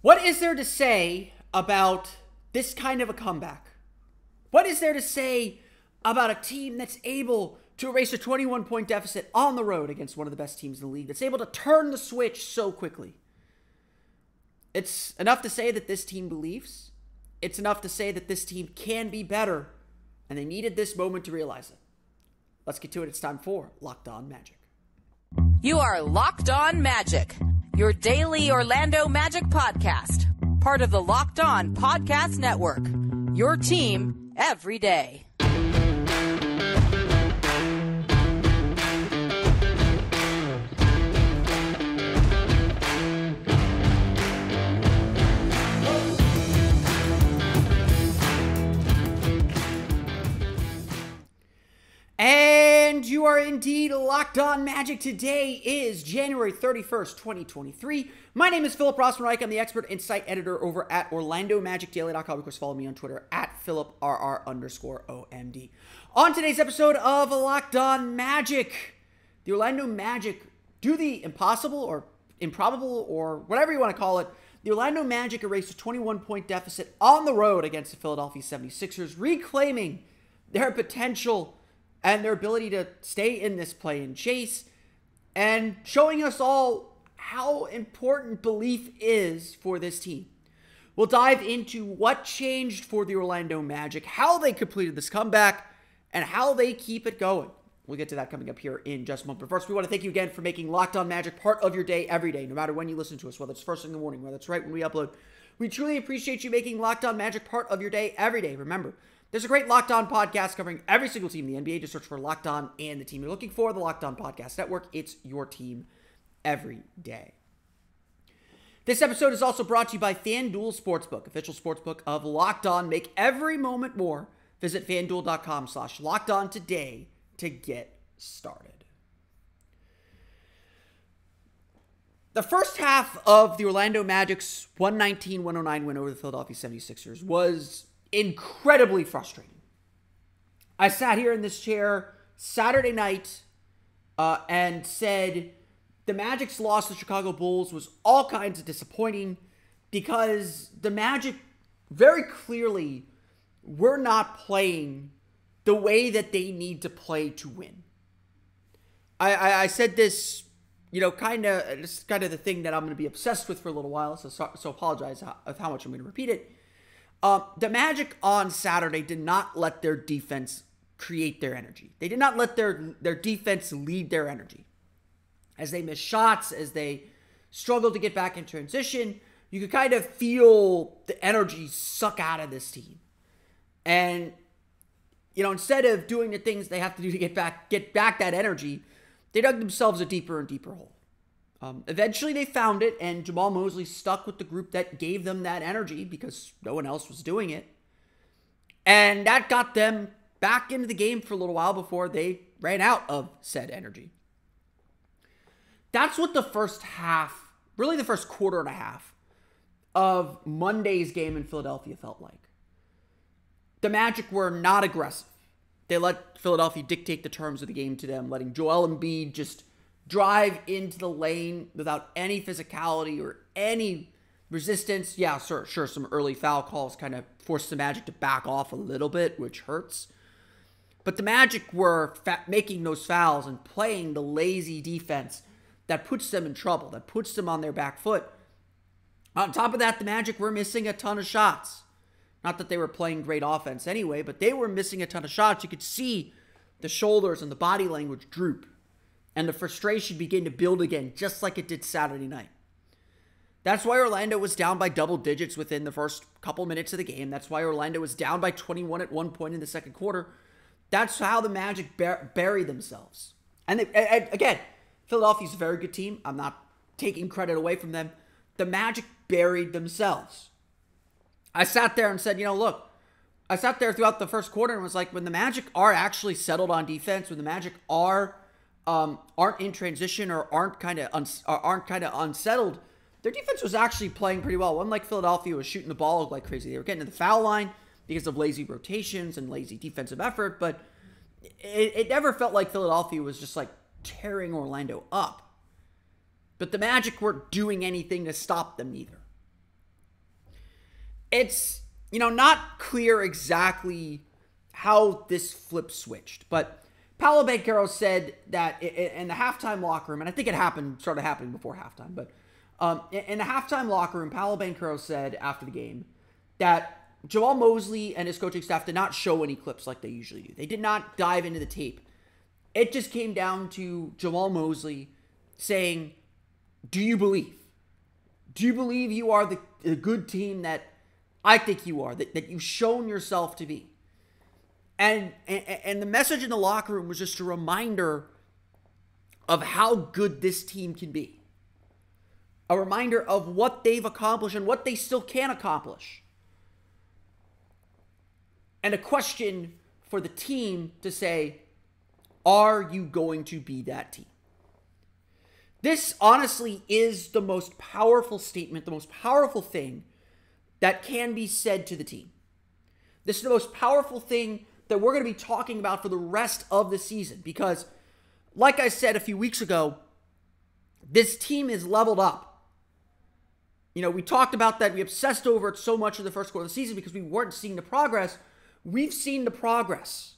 What is there to say about this kind of a comeback? What is there to say about a team that's able to erase a 21-point deficit on the road against one of the best teams in the league, that's able to turn the switch so quickly? It's enough to say that this team believes. It's enough to say that this team can be better, and they needed this moment to realize it. Let's get to it. It's time for Locked On Magic. You are Locked On Magic, your daily Orlando Magic podcast, part of the Locked On Podcast Network, your team every day. And you are indeed Locked On Magic. Today is January 31st, 2023. My name is Philip Rossman-Reich. I'm the expert and site editor over at OrlandoMagicDaily.com. Of course, follow me on Twitter at PhilipRR_OMD. On today's episode of Locked On Magic, the Orlando Magic do the impossible or improbable or whatever you want to call it. The Orlando Magic erased a 21-point deficit on the road against the Philadelphia 76ers, reclaiming their potential and their ability to stay in this play and chase, and showing us all how important belief is for this team. We'll dive into what changed for the Orlando Magic, how they completed this comeback, and how they keep it going. We'll get to that coming up here in just a moment. But first, we want to thank you again for making Locked On Magic part of your day every day, no matter when you listen to us, whether it's first thing in the morning, whether it's right when we upload. We truly appreciate you making Locked On Magic part of your day every day. Remember, there's a great Locked On podcast covering every single team in the NBA. Just search for Locked On and the team you're looking for, the Locked On Podcast Network. It's your team every day. This episode is also brought to you by FanDuel Sportsbook, official sportsbook of Locked On. Make every moment more. Visit FanDuel.com/LockedOn today to get started. The first half of the Orlando Magic's 119-109 win over the Philadelphia 76ers was incredibly frustrating. I sat here in this chair Saturday night and said the Magic's loss to the Chicago Bulls was all kinds of disappointing because the Magic very clearly were not playing the way that they need to play to win. I said this, kind of the thing that I'm going to be obsessed with for a little while, so apologize of how much I'm going to repeat it. The Magic on Saturday did not let their defense create their energy. They did not let their defense lead their energy. As they missed shots, as they struggled to get back in transition, you could kind of feel the energy suck out of this team. And, instead of doing the things they have to do to get back that energy, they dug themselves a deeper and deeper hole. Eventually they found it, and Jamal Mosley stuck with the group that gave them that energy because no one else was doing it. And that got them back into the game for a little while before they ran out of said energy. That's what the first half, really the first quarter and a half of Monday's game in Philadelphia felt like. The Magic were not aggressive. They let Philadelphia dictate the terms of the game to them, letting Joel Embiid just drive into the lane without any physicality or any resistance. Yeah, sure, some early foul calls kind of forced the Magic to back off a little bit, which hurts. But the Magic were making those fouls and playing the lazy defense that puts them in trouble, that puts them on their back foot. On top of that, the Magic were missing a ton of shots. Not that they were playing great offense anyway, but they were missing a ton of shots. You could see the shoulders and the body language droop, and the frustration began to build again, just like it did Saturday night. That's why Orlando was down by double digits within the first couple minutes of the game. That's why Orlando was down by 21 at one point in the second quarter. That's how the Magic buried themselves. And again, Philadelphia's a very good team. I'm not taking credit away from them. The Magic buried themselves. I sat there and said, look, I sat there throughout the first quarter and was like, when the Magic are actually settled on defense, when the Magic aren't in transition or aren't kind of unsettled, their defense was actually playing pretty well. Unlike Philadelphia was shooting the ball like crazy. They were getting to the foul line because of lazy rotations and lazy defensive effort, but it never felt like Philadelphia was just like tearing Orlando up. But the Magic weren't doing anything to stop them either. it's, not clear exactly how this flip switched, but Paolo Banchero said that in the halftime locker room, and I think it started happening before halftime, but in the halftime locker room, Paolo Banchero said after the game that Jamahl Mosley and his coaching staff did not show any clips like they usually do. They did not dive into the tape. It just came down to Jamahl Mosley saying, do you believe? Do you believe you are the good team that I think you are, that you've shown yourself to be? And the message in the locker room was just a reminder of how good this team can be. A reminder of what they've accomplished and what they still can accomplish. And a question for the team to say, are you going to be that team? This honestly is the most powerful statement, the most powerful thing that can be said to the team. This is the most powerful thing that we're going to be talking about for the rest of the season. Because, like I said a few weeks ago, this team is leveled up. We talked about that. We obsessed over it so much in the first quarter of the season because we weren't seeing the progress. We've seen the progress.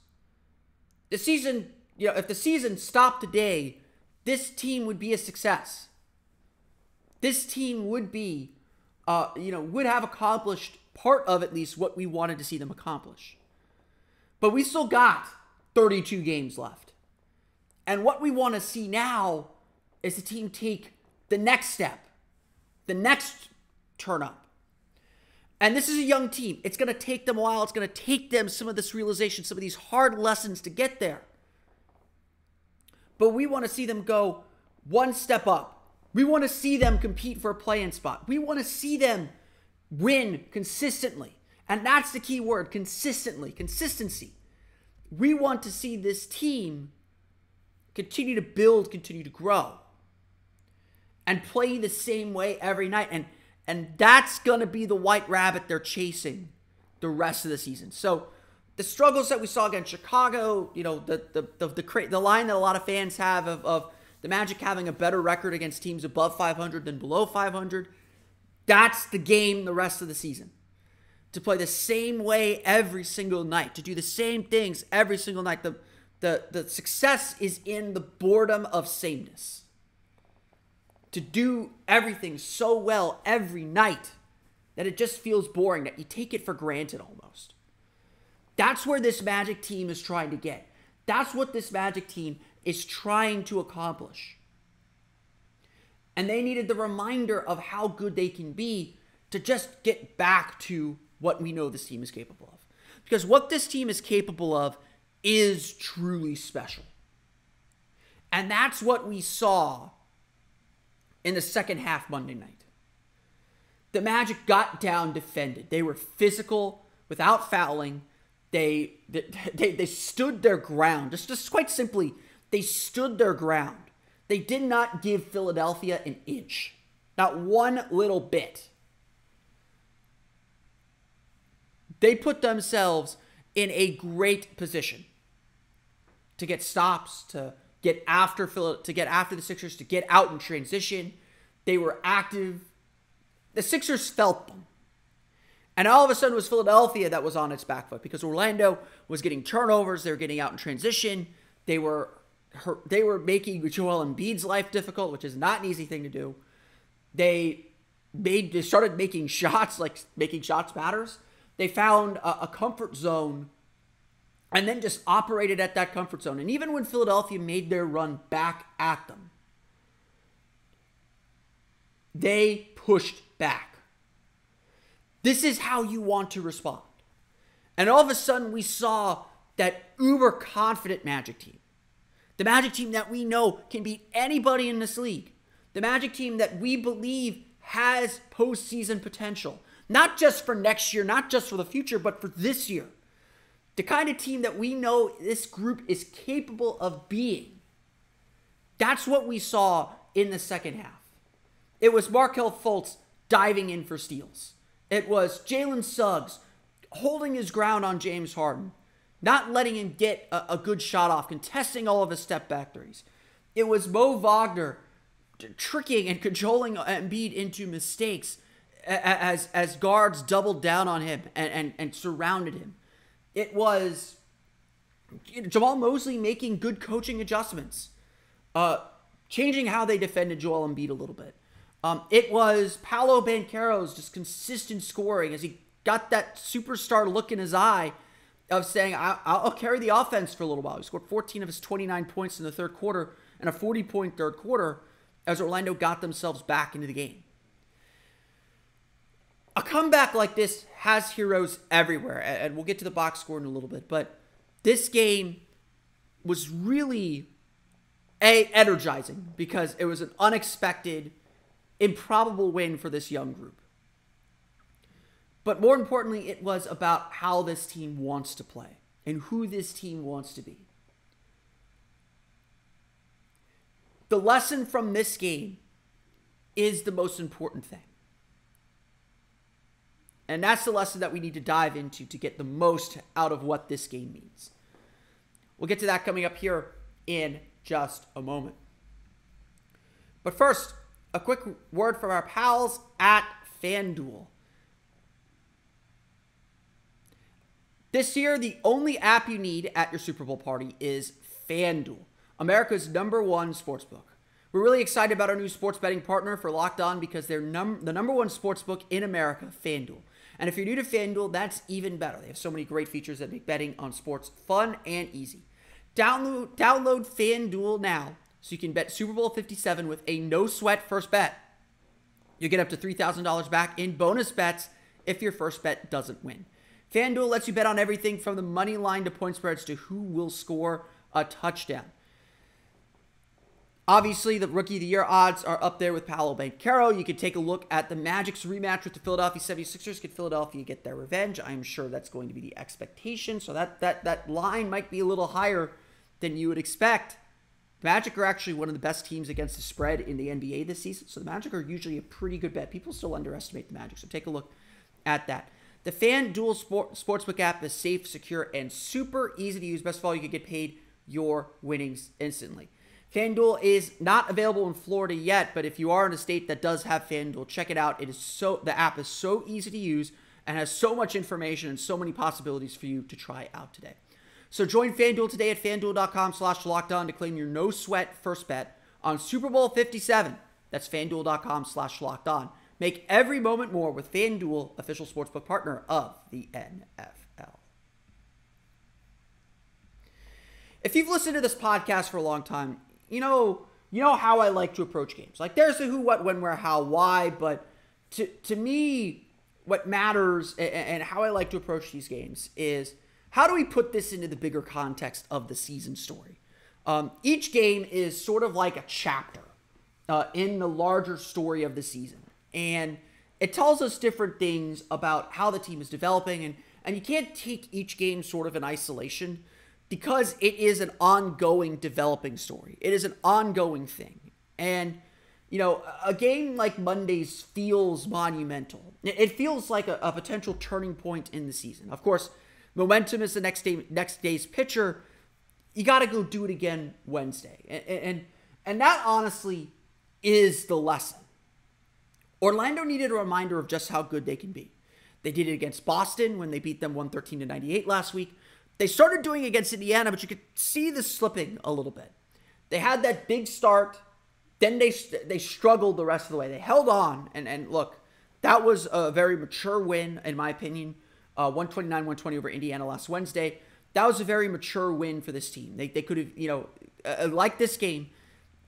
The season, if the season stopped today, this team would be a success. This team would be, would have accomplished part of at least what we wanted to see them accomplish. But we still got 32 games left. And what we want to see now is the team take the next step, the next turn up. And this is a young team. It's going to take them a while. It's going to take them some of this realization, some of these hard lessons to get there. But we want to see them go one step up. We want to see them compete for a play-in spot. We want to see them win consistently. And that's the key word, consistently, consistency. We want to see this team continue to build, continue to grow, and play the same way every night. And that's going to be the white rabbit they're chasing the rest of the season. So the struggles that we saw against Chicago, the line that a lot of fans have of the Magic having a better record against teams above 500 than below 500, that's the game the rest of the season. To play the same way every single night, to do the same things every single night. The success is in the boredom of sameness. To do everything so well every night that it just feels boring, that you take it for granted almost. That's where this Magic team is trying to get. That's what this Magic team is trying to accomplish. And they needed the reminder of how good they can be to just get back to what we know this team is capable of. Because what this team is capable of is truly special. And that's what we saw in the second half Monday night. The Magic got down, defended. They were physical without fouling. They stood their ground. Just quite simply, they stood their ground. They did not give Philadelphia an inch. Not one little bit. They put themselves in a great position to get stops, to get after the Sixers, to get out in transition. They were active. The Sixers felt them. And all of a sudden it was Philadelphia that was on its back foot because Orlando was getting turnovers. They were getting out in transition. They were making Joel Embiid's life difficult, which is not an easy thing to do. They started making shots, like making shots matters. They found a comfort zone and then just operated at that comfort zone. And even when Philadelphia made their run back at them, they pushed back. This is how you want to respond. And all of a sudden, we saw that uber-confident Magic team. The Magic team that we know can beat anybody in this league. The Magic team that we believe has postseason potential. Not just for next year, not just for the future, but for this year. The kind of team that we know this group is capable of being. That's what we saw in the second half. It was Markelle Fultz diving in for steals. It was Jalen Suggs holding his ground on James Harden, not letting him get a good shot off, contesting all of his step-back threes. It was Mo Wagner tricking and cajoling Embiid into mistakes. as guards doubled down on him and surrounded him. It was Jamal Mosley making good coaching adjustments, changing how they defended Joel Embiid a little bit. It was Paolo Banchero's just consistent scoring as he got that superstar look in his eye of saying, I'll carry the offense for a little while. He scored 14 of his 29 points in the third quarter and a 40-point third quarter as Orlando got themselves back into the game. A comeback like this has heroes everywhere, and we'll get to the box score in a little bit, but this game was really energizing because it was an unexpected, improbable win for this young group. But more importantly, it was about how this team wants to play and who this team wants to be. The lesson from this game is the most important thing. And that's the lesson that we need to dive into to get the most out of what this game means. We'll get to that coming up here in just a moment. But first, a quick word from our pals at FanDuel. This year, the only app you need at your Super Bowl party is FanDuel, America's #1 sportsbook. We're really excited about our new sports betting partner for Locked On because they're the #1 sportsbook in America, FanDuel. And if you're new to FanDuel, that's even better. They have so many great features that make betting on sports fun and easy. Download FanDuel now so you can bet Super Bowl 57 with a no-sweat first bet. You get up to $3,000 back in bonus bets if your first bet doesn't win. FanDuel lets you bet on everything from the money line to point spreads to who will score a touchdown. Obviously, the Rookie of the Year odds are up there with Paolo Banchero. You could take a look at the Magic's rematch with the Philadelphia 76ers. Could Philadelphia get their revenge? I'm sure that's going to be the expectation. So that line might be a little higher than you would expect. The Magic are actually one of the best teams against the spread in the NBA this season. So the Magic are usually a pretty good bet. People still underestimate the Magic. So take a look at that. The FanDuel Sportsbook app is safe, secure, and super easy to use. Best of all, you can get paid your winnings instantly. FanDuel is not available in Florida yet, but if you are in a state that does have FanDuel, check it out. The app is so easy to use and has so much information and so many possibilities for you to try out today. So join FanDuel today at FanDuel.com/LockedOn to claim your no-sweat first bet on Super Bowl 57. That's FanDuel.com/LockedOn. Make every moment more with FanDuel, official sportsbook partner of the NFL. If you've listened to this podcast for a long time, you know how I like to approach games. Like, there's the who, what, when, where, how, why, but to me, what matters and how I like to approach these games is how do we put this into the bigger context of the season story? Each game is sort of like a chapter in the larger story of the season. And it tells us different things about how the team is developing. And you can't take each game sort of in isolation because it is an ongoing developing story. It is an ongoing thing. And, a game like Monday's feels monumental. It feels like a potential turning point in the season. Of course, momentum is the next day's pitcher. You got to go do it again Wednesday. And that honestly is the lesson. Orlando needed a reminder of just how good they can be. They did it against Boston when they beat them 113-98 last week. They started doing it against Indiana, but you could see the slipping a little bit. They had that big start, then they struggled the rest of the way. They held on, and look, that was a very mature win, in my opinion. 129-120 over Indiana last Wednesday. That was a very mature win for this team. They could have, like this game,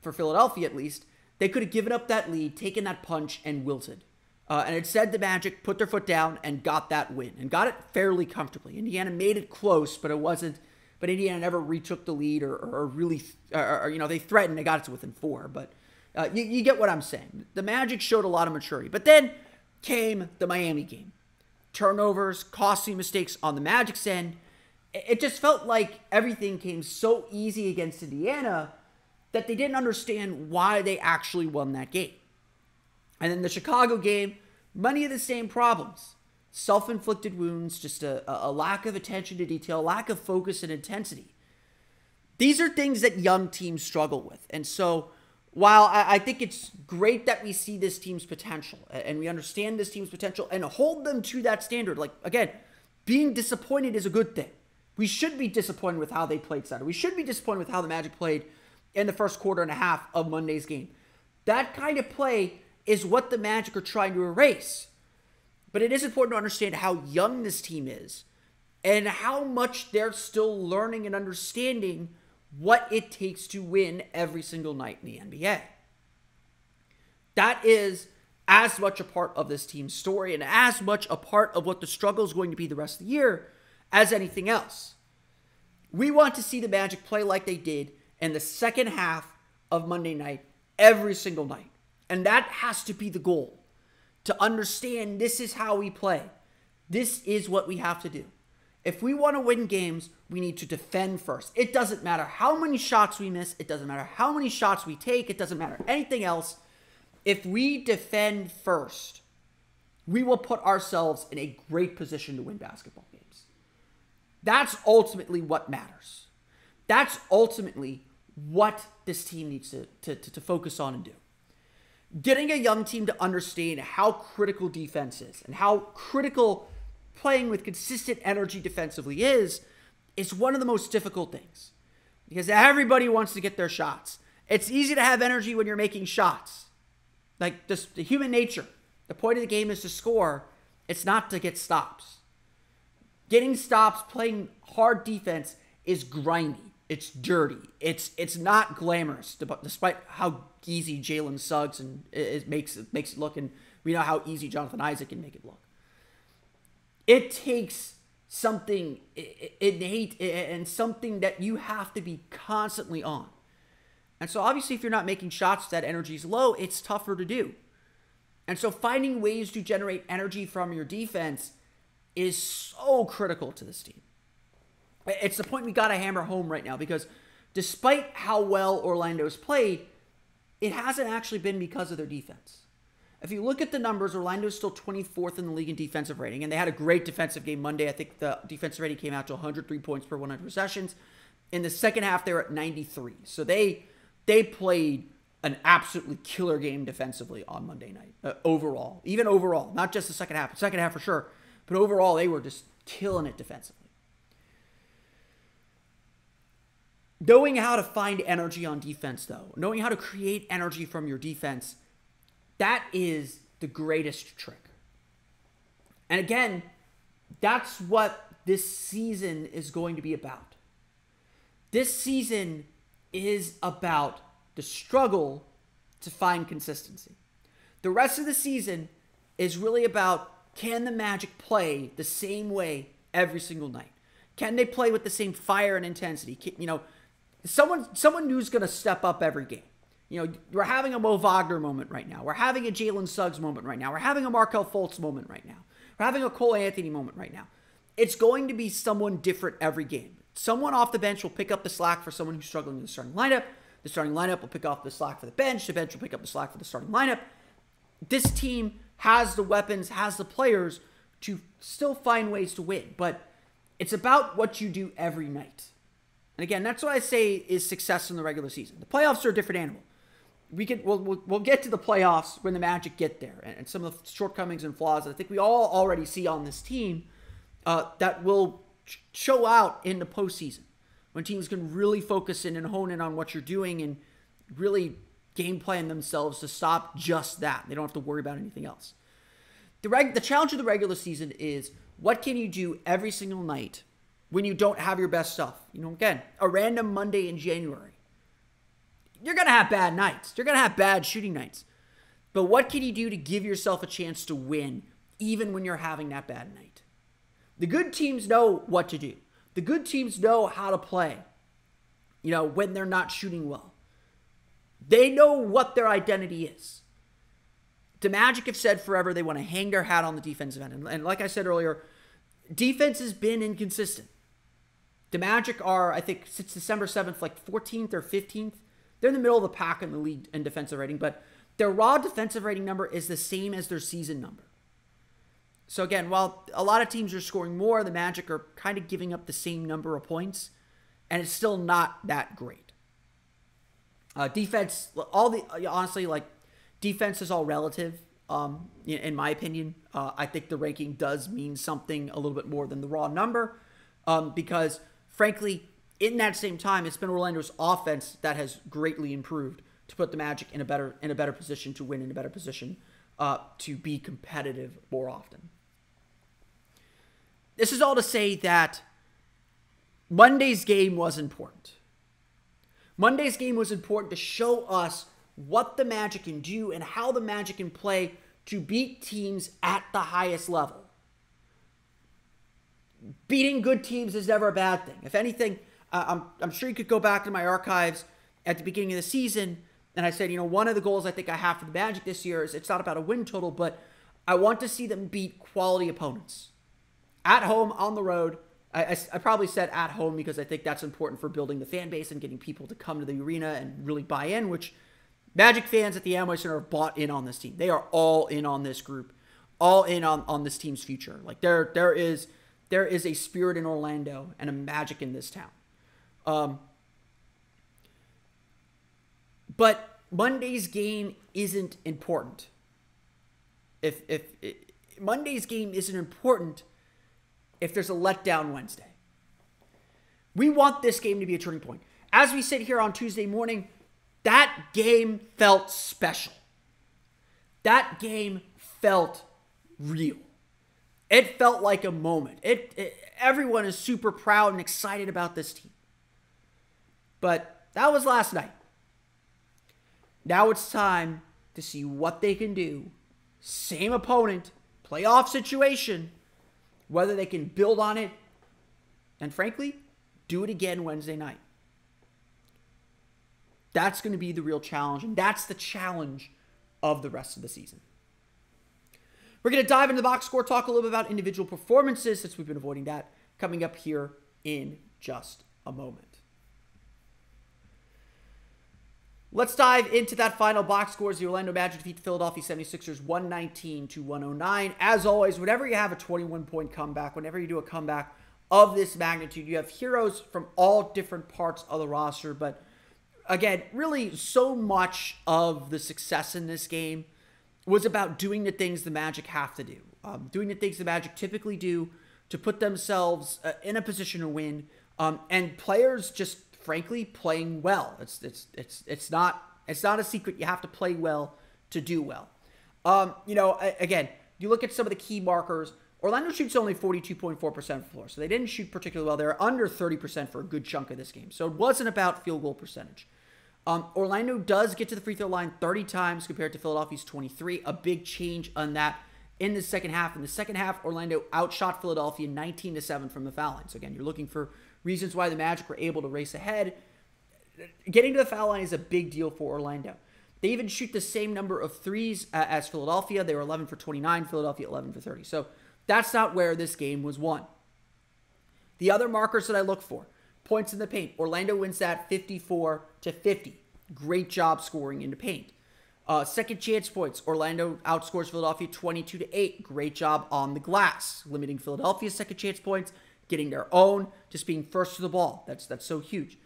for Philadelphia at least, they could have given up that lead, taken that punch, and wilted. And instead, the Magic put their foot down and got that win, and got it fairly comfortably. Indiana made it close, but it wasn't. But Indiana never retook the lead or really, they threatened. They got it to within 4. But you get what I'm saying. The Magic showed a lot of maturity. But then came the Miami game. Turnovers, costly mistakes on the Magic's end. It just felt like everything came so easy against Indiana that they didn't understand why they actually won that game. And then the Chicago game, many of the same problems. Self-inflicted wounds, just a lack of attention to detail, lack of focus and intensity. These are things that young teams struggle with. And so while I think it's great that we see this team's potential and we understand this team's potential and hold them to that standard. Like, again, being disappointed is a good thing. We should be disappointed with how they played Saturday. We should be disappointed with how the Magic played in the first quarter and a half of Monday's game. That kind of play is what the Magic are trying to erase. But it is important to understand how young this team is and how much they're still learning and understanding what it takes to win every single night in the NBA. That is as much a part of this team's story and as much a part of what the struggle is going to be the rest of the year as anything else. We want to see the Magic play like they did in the second half of Monday night every single night. And that has to be the goal. To understand this is how we play. This is what we have to do. If we want to win games, we need to defend first. It doesn't matter how many shots we miss. It doesn't matter how many shots we take. It doesn't matter anything else. If we defend first, we will put ourselves in a great position to win basketball games. That's ultimately what matters. That's ultimately what this team needs to focus on and do. Getting a young team to understand how critical defense is and how critical playing with consistent energy defensively is one of the most difficult things. Because everybody wants to get their shots. It's easy to have energy when you're making shots. Like, just the human nature. The point of the game is to score. It's not to get stops. Getting stops, playing hard defense is grimy. It's dirty. It's not glamorous, despite how easy Jalen Suggs and it makes it look, and we know how easy Jonathan Isaac can make it look. It takes something innate and something that you have to be constantly on. And so obviously if you're not making shots, that energy is low, it's tougher to do. And so finding ways to generate energy from your defense is so critical to this team. It's the point we got to hammer home right now, because despite how well Orlando's played, it hasn't actually been because of their defense. If you look at the numbers, Orlando's still 24th in the league in defensive rating, and they had a great defensive game Monday. I think the defensive rating came out to 103 points per 100 possessions. In the second half, they were at 93. So they played an absolutely killer game defensively on Monday night, overall. Even overall, not just the second half. The second half for sure, but overall, they were just killing it defensively. Knowing how to find energy on defense, though, knowing how to create energy from your defense, that is the greatest trick. And again, that's what this season is going to be about. This season is about the struggle to find consistency. The rest of the season is really about, can the Magic play the same way every single night? Can they play with the same fire and intensity? Someone new's going to step up every game. We're having a Mo Wagner moment right now. We're having a Jalen Suggs moment right now. We're having a Markelle Fultz moment right now. We're having a Cole Anthony moment right now. It's going to be someone different every game. Someone off the bench will pick up the slack for someone who's struggling in the starting lineup. The starting lineup will pick up the slack for the bench. The bench will pick up the slack for the starting lineup. This team has the weapons, has the players to still find ways to win. But it's about what you do every night. And again, that's what I say is success in the regular season. The playoffs are a different animal. We'll get to the playoffs when the Magic get there, and some of the shortcomings and flaws that I think we all already see on this team that will show out in the postseason, when teams can really focus in and hone in on what you're doing and really game plan themselves to stop just that. They don't have to worry about anything else. The challenge of the regular season is, what can you do every single night when you don't have your best stuff? Again, a random Monday in January. You're going to have bad nights. You're going to have bad shooting nights. But what can you do to give yourself a chance to win even when you're having that bad night? The good teams know what to do. The good teams know how to play, when they're not shooting well. They know what their identity is. The Magic have said forever they want to hang their hat on the defensive end. And like I said earlier, defense has been inconsistent. The Magic are, I think, since December 7th, like 14th or 15th. They're in the middle of the pack in the league in defensive rating, but their raw defensive rating number is the same as their season number. So again, while a lot of teams are scoring more, the Magic are kind of giving up the same number of points, and it's still not that great. Defense, honestly, like, defense is all relative, in my opinion. I think the ranking does mean something a little bit more than the raw number, because, frankly, in that same time, it's been Orlando's offense that has greatly improved to put the Magic in a better position to win, in a better position to be competitive more often. This is all to say that Monday's game was important. Monday's game was important to show us what the Magic can do and how the Magic can play to beat teams at the highest level. Beating good teams is never a bad thing. If anything, I'm sure you could go back to my archives at the beginning of the season, and I said, one of the goals I think I have for the Magic this year is it's not about a win total, but I want to see them beat quality opponents. At home, on the road. I probably said at home because I think that's important for building the fan base and getting people to come to the arena and really buy in, which Magic fans at the Amway Center have bought in on this team. They are all in on this group, all in on this team's future. Like, there is a spirit in Orlando and a Magic in this town. But Monday's game isn't important. If Monday's game isn't important if there's a letdown Wednesday. We want this game to be a turning point. As we sit here on Tuesday morning, that game felt special. That game felt real. It felt like a moment. Everyone is super proud and excited about this team. But that was last night. Now it's time to see what they can do. Same opponent, playoff situation, whether they can build on it, and frankly, do it again Wednesday night. That's going to be the real challenge, and that's the challenge of the rest of the season. We're going to dive into the box score, talk a little bit about individual performances, since we've been avoiding that, coming up here in just a moment. Let's dive into that final box score as the Orlando Magic defeat the Philadelphia 76ers 119-109. As always, whenever you have a 21-point comeback, whenever you do a comeback of this magnitude, you have heroes from all different parts of the roster. But again, really so much of the success in this game was about doing the things the Magic have to do. Doing the things the Magic typically do to put themselves in a position to win. And players just frankly playing well. It's not a secret. You have to play well to do well. Again, you look at some of the key markers. Orlando shoots only 42.4% from the floor, so they didn't shoot particularly well. They're under 30% for a good chunk of this game, so it wasn't about field goal percentage. Orlando does get to the free throw line 30 times compared to Philadelphia's 23. A big change on that in the second half. In the second half, Orlando outshot Philadelphia 19-7 from the foul line. So again, you're looking for reasons why the Magic were able to race ahead. Getting to the foul line is a big deal for Orlando. They even shoot the same number of threes as Philadelphia. They were 11 for 29, Philadelphia 11 for 30. So that's not where this game was won. The other markers that I look for, points in the paint. Orlando wins that 54-50. Great job scoring in the paint. Second chance points. Orlando outscores Philadelphia 22-8. Great job on the glass, limiting Philadelphia's second chance points, getting their own, just being first to the ball. That's so huge.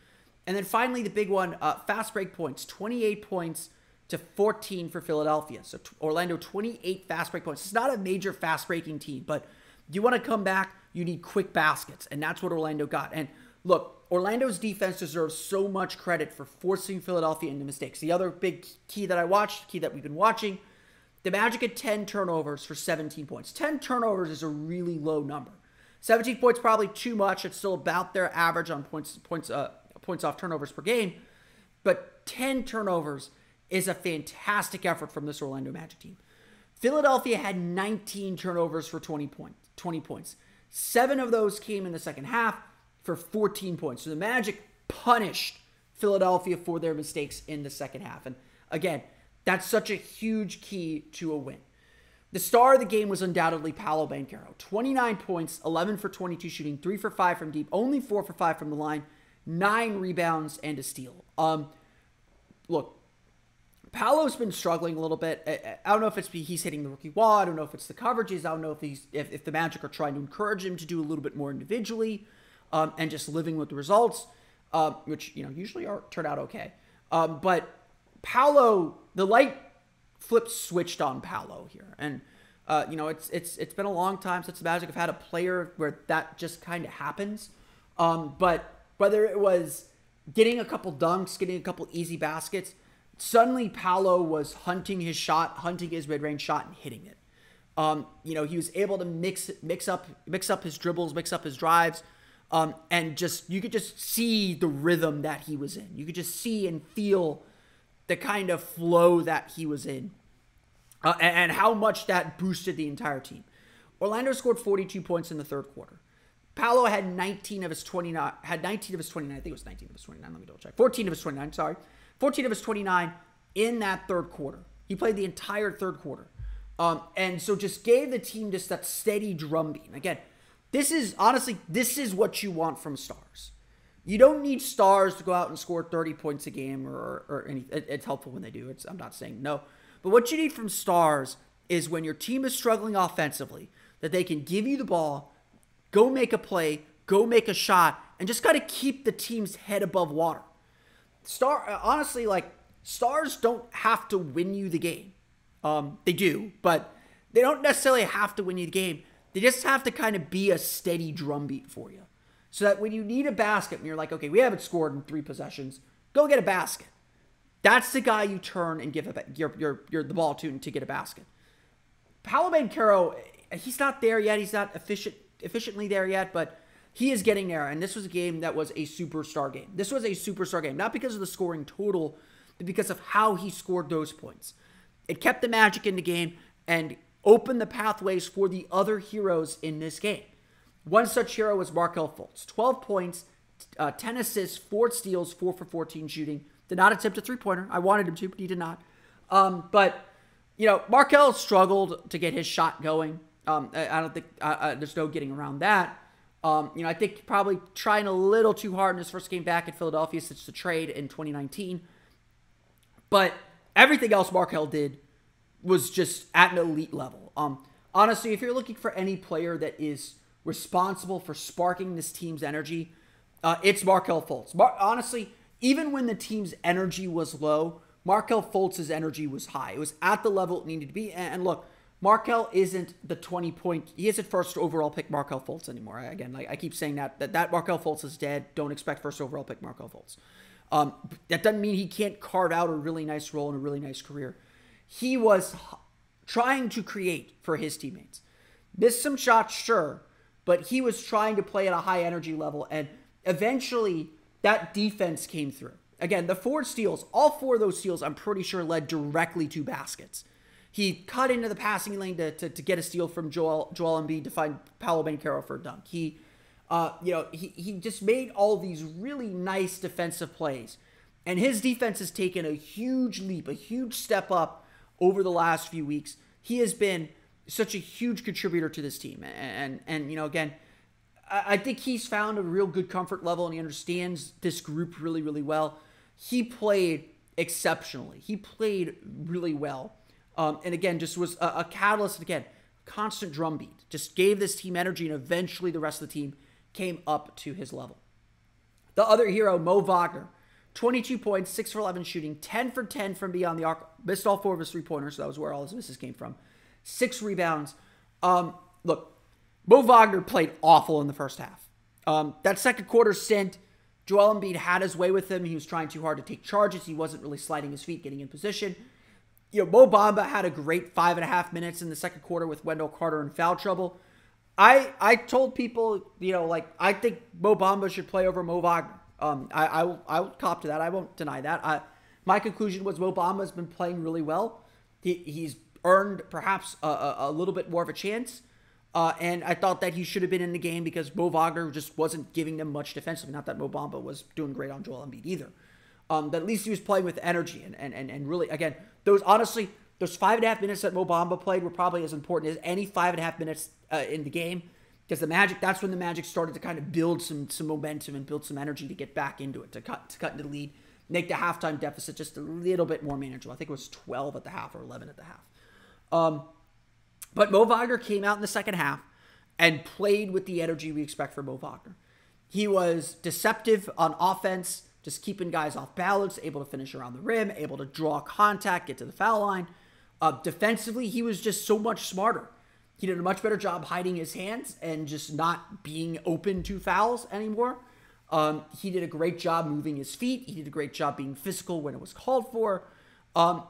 And then finally, the big one, fast break points. 28 points to 14 for Philadelphia. So Orlando, 28 fast break points. It's not a major fast breaking team, but you want to come back, you need quick baskets. And that's what Orlando got. And look, Orlando's defense deserves so much credit for forcing Philadelphia into mistakes. The other big key that I watched, key that we've been watching, the Magic had 10 turnovers for 17 points. 10 turnovers is a really low number. 17 points probably too much. It's still about their average on points off turnovers per game. But 10 turnovers is a fantastic effort from this Orlando Magic team. Philadelphia had 19 turnovers for 20 points. 7 of those came in the second half for 14 points. So the Magic punished Philadelphia for their mistakes in the second half. And again, that's such a huge key to a win. The star of the game was undoubtedly Paolo Banchero. 29 points, 11 for 22 shooting, 3 for 5 from deep, only 4 for 5 from the line, 9 rebounds, and a steal. Look, Paolo's been struggling a little bit. I don't know if it's he's hitting the rookie wall. I don't know if it's the coverages. I don't know if the Magic are trying to encourage him to do a little bit more individually and just living with the results, which usually turn out okay. But Paolo, the light flip switched on Paolo here. And, it's been a long time since the Magic have had a player where that just kind of happens. But whether it was getting a couple dunks, getting a couple easy baskets, suddenly Paolo was hunting his shot, hunting his mid-range shot, and hitting it. He was able to mix up his dribbles, mix up his drives, and you could just see the rhythm that he was in. You could just see and feel the kind of flow that he was in, and how much that boosted the entire team. Orlando scored 42 points in the third quarter. Paolo had 19 of his 29. I think it was 19 of his 29. Let me double check. 14 of his 29. Sorry, 14 of his 29 in that third quarter. He played the entire third quarter. And so just gave the team just that steady drumbeat. And again, this is what you want from stars. You don't need stars to go out and score 30 points a game or anything. It's helpful when they do. I'm not saying no. But what you need from stars is when your team is struggling offensively, that they can give you the ball, go make a play, go make a shot, and just got to keep the team's head above water. Stars don't have to win you the game. They do, but they don't necessarily have to win you the game. They just have to kind of be a steady drumbeat for you. So that when you need a basket and you're like, okay, we haven't scored in 3 possessions, go get a basket. That's the guy you turn and give the ball to get a basket. Paolo Banchero, he's not there yet. He's not efficiently there yet, but he is getting there. And this was a game that was a superstar game. This was a superstar game, not because of the scoring total, but because of how he scored those points. It kept the Magic in the game and opened the pathways for the other heroes in this game. One such hero was Markelle Fultz. 12 points, 10 assists, 4 steals, 4 for 14 shooting. Did not attempt a three-pointer. I wanted him to, but he did not. Markelle struggled to get his shot going. I don't think there's no getting around that. I think probably trying a little too hard in his first game back in Philadelphia since the trade in 2019. But everything else Markelle did was just at an elite level. Honestly, if you're looking for any player that is responsible for sparking this team's energy, it's Markelle Fultz. Honestly, even when the team's energy was low, Markelle Fultz's energy was high. It was at the level it needed to be. And look, Markelle isn't the 20-point. He isn't first overall pick Markelle Fultz anymore. Again, I keep saying that Markelle Fultz is dead. Don't expect first overall pick Markelle Fultz. That doesn't mean he can't carve out a really nice role and a really nice career. He was trying to create for his teammates. Missed some shots, sure, but he was trying to play at a high energy level, and eventually that defense came through. Again, the 4 steals, all 4 of those steals, I'm pretty sure led directly to baskets. He cut into the passing lane to get a steal from Joel Embiid to find Paolo Banchero for a dunk. He just made all these really nice defensive plays. And his defense has taken a huge leap, a huge step up over the last few weeks. He has been such a huge contributor to this team. And again, I think he's found a real good comfort level and he understands this group really, really well. He played exceptionally. He played really well. And again, just was a catalyst. Again, constant drumbeat. Just gave this team energy, and eventually the rest of the team came up to his level. The other hero, Mo Wagner, 22 points, 6 for 11 shooting, 10 for 10 from beyond the arc. Missed all 4 of his three-pointers, so that was where all his misses came from. 6 rebounds. Look, Mo Wagner played awful in the first half. That second quarter stint, Joel Embiid had his way with him. He was trying too hard to take charges. He wasn't really sliding his feet, getting in position. Mo Bamba had a great 5.5 minutes in the second quarter with Wendell Carter in foul trouble. I told people, I think Mo Bamba should play over Mo Wagner. I will cop to that. I won't deny that. My conclusion was Mo Bamba has been playing really well. He's earned perhaps a little bit more of a chance. And I thought that he should have been in the game because Mo Wagner just wasn't giving them much defensively. Not that Mo Bamba was doing great on Joel Embiid either. But at least he was playing with energy. And really, again, those 5.5 minutes that Mo Bamba played were probably as important as any 5.5 minutes in the game. Because that's when the Magic started to kind of build some momentum and build some energy to get back into it, to cut into the lead, make the halftime deficit just a little bit more manageable. I think it was 12 at the half or 11 at the half. But Mo Wagner came out in the second half and played with the energy we expect from Mo Wagner. He was deceptive on offense. just keeping guys off balance, able to finish around the rim, able to draw contact, get to the foul line. Defensively, he was just so much smarter. He did a much better job hiding his hands and just not being open to fouls anymore. He did a great job moving his feet. He did a great job being physical when it was called for.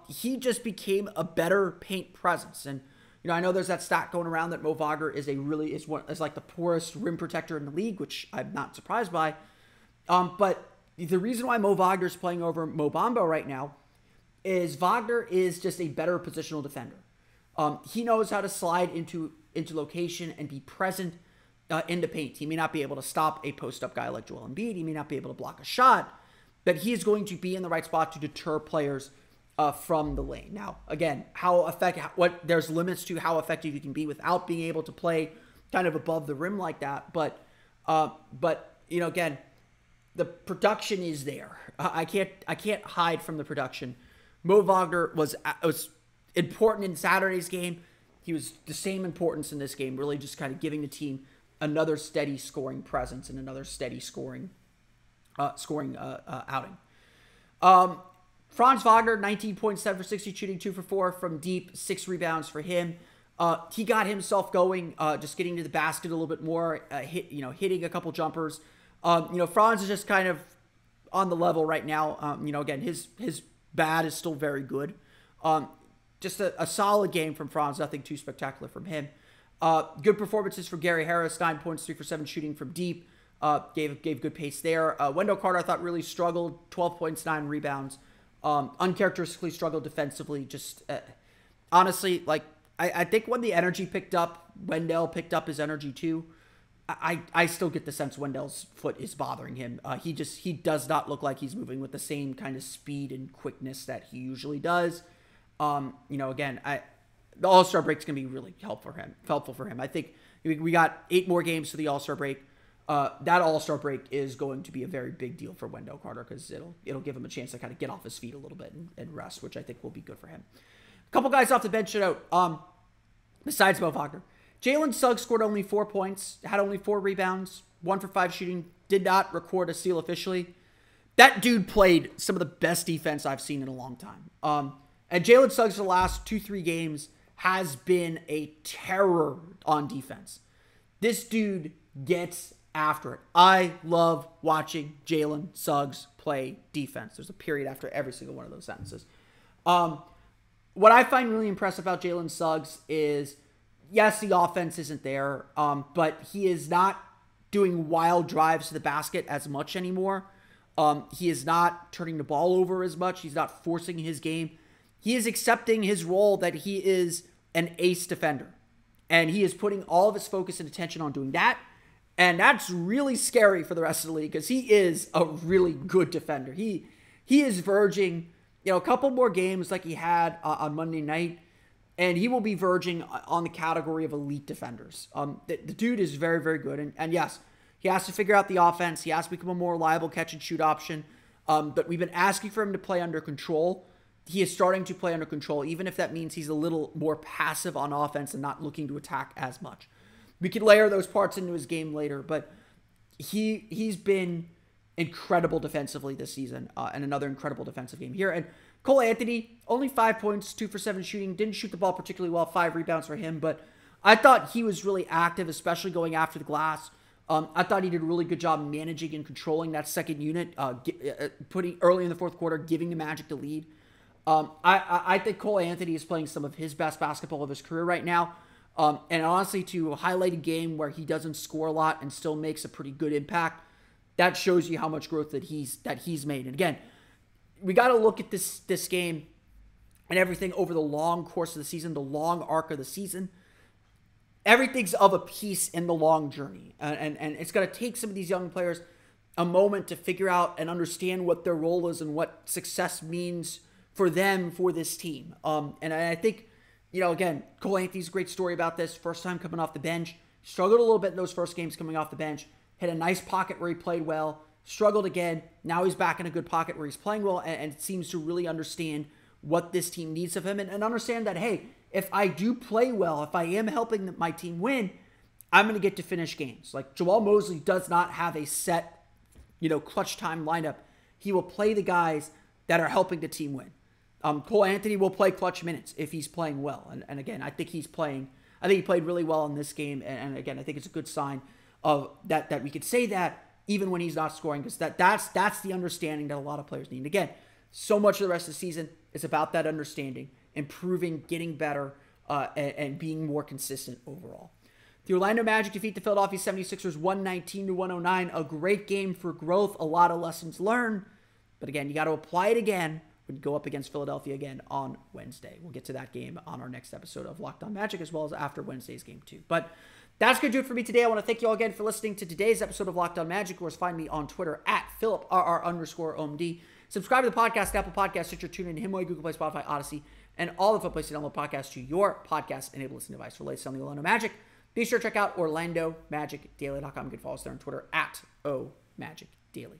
He just became a better paint presence. And, I know there's that stat going around that Mo Wagner is like the poorest rim protector in the league, which I'm not surprised by. But the reason why Mo Wagner is playing over Mo Bamba right now is Wagner is just a better positional defender. He knows how to slide into location and be present in the paint. He may not be able to stop a post-up guy like Joel Embiid. He may not be able to block a shot, but he is going to be in the right spot to deter players from the lane. Now, again, there's limits to how effective you can be without being able to play kind of above the rim like that. But again, the production is there. I can't hide from the production. Mo Wagner was important in Saturday's game. He was the same importance in this game, really just kind of giving the team another steady scoring presence and another steady scoring outing. Franz Wagner, 19.7 for 60, shooting 2 for 4 from deep, 6 rebounds for him. He got himself going, just getting to the basket a little bit more, hitting a couple jumpers. Franz is just kind of on the level right now. Again, his bad is still very good. Just a solid game from Franz, nothing too spectacular from him. Good performances for Gary Harris, 9 points, 3 for 7 shooting from deep. Gave good pace there. Wendell Carter, I thought, really struggled, 12 points, 9 rebounds. Uncharacteristically struggled defensively. Just honestly, I think when the energy picked up, Wendell picked up his energy too. I still get the sense Wendell's foot is bothering him. He does not look like he's moving with the same kind of speed and quickness that he usually does. Again, the All-Star break is going to be really helpful for him. I think we got 8 more games to the All-Star break. That All-Star break is going to be a very big deal for Wendell Carter because it'll give him a chance to kind of get off his feet a little bit and rest, which I think will be good for him. A couple guys off the bench to note, besides Mo Wagner. Jalen Suggs scored only 4 points, had only 4 rebounds, 1 for 5 shooting, did not record a steal officially. That dude played some of the best defense I've seen in a long time. And Jalen Suggs the last 2-3 games has been a terror on defense. This dude gets after it. I love watching Jalen Suggs play defense. There's a period after every single one of those sentences. What I find really impressive about Jalen Suggs is, yes, the offense isn't there, but he is not doing wild drives to the basket as much anymore. He is not turning the ball over as much. He's not forcing his game. He is accepting his role that he is an ace defender. And he is putting all of his focus and attention on doing that. And that's really scary for the rest of the league because he is a really good defender. He is verging, a couple more games like he had on Monday night, and he will be verging on the category of elite defenders. The dude is very, very good. And yes, he has to figure out the offense. He has to become a more reliable catch-and-shoot option. But we've been asking for him to play under control. He is starting to play under control, even if that means he's a little more passive on offense and not looking to attack as much. We could layer those parts into his game later, but he's been incredible defensively this season, and another incredible defensive game here. And Cole Anthony, only 5 points, 2 for 7 shooting, didn't shoot the ball particularly well, 5 rebounds for him, but I thought he was really active, especially going after the glass. I thought he did a really good job managing and controlling that second unit, putting early in the fourth quarter, giving the Magic the lead. I think Cole Anthony is playing some of his best basketball of his career right now. And honestly, to highlight a game where he doesn't score a lot and still makes a pretty good impact, that shows you how much growth that he's made. And again, we got to look at this game and everything over the long course of the season, the long arc of the season. Everything's of a piece in the long journey. And it's going to take some of these young players a moment to figure out and understand what their role is and what success means for them, for this team. And I think, again, Cole Anthony's a great story about this. First time coming off the bench. Struggled a little bit in those first games coming off the bench. Hit a nice pocket where he played well. Struggled again. Now he's back in a good pocket where he's playing well and seems to really understand what this team needs of him and understand that, hey, if I do play well, if I am helping my team win, I'm going to get to finish games. Like, Jamal Mosley does not have a set, clutch time lineup. He will play the guys that are helping the team win. Cole Anthony will play clutch minutes if he's playing well. And again, I think he played really well in this game. And again, I think it's a good sign of that we could say that even when he's not scoring, because that's the understanding that a lot of players need. And again, so much of the rest of the season is about that understanding, improving, getting better, and being more consistent overall. The Orlando Magic defeat the Philadelphia 76ers 119-109. A great game for growth, a lot of lessons learned. But again, you got to apply it again when you go up against Philadelphia again on Wednesday. We'll get to that game on our next episode of Locked On Magic, as well as after Wednesday's game too. But that's going to do it for me today. I want to thank you all again for listening to today's episode of Locked On Magic. Of course, find me on Twitter at PhilipRR_OMD. Subscribe to the podcast, Apple Podcasts, Stitcher, TuneIn, Himalaya, Google Play, Spotify, Odyssey, and all the fun places to download podcasts to your podcast-enabled listening device. For latest on the Orlando Magic, be sure to check out OrlandoMagicDaily.com. You can follow us there on Twitter at OMagicDaily.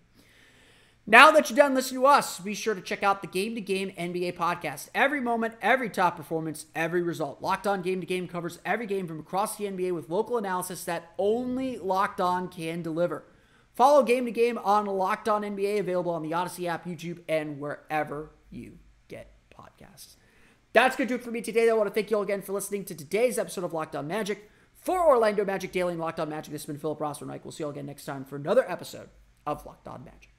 Now that you're done listening to us, be sure to check out the Game to Game NBA podcast. Every moment, every top performance, every result. Locked On Game to Game covers every game from across the NBA with local analysis that only Locked On can deliver. Follow Game to Game on Locked On NBA, available on the Odyssey app, YouTube, and wherever you get podcasts. That's going to do it for me today. I want to thank you all again for listening to today's episode of Locked On Magic. For Orlando Magic Daily and Locked On Magic, this has been Philip Rossman-Reich. We'll see you all again next time for another episode of Locked On Magic.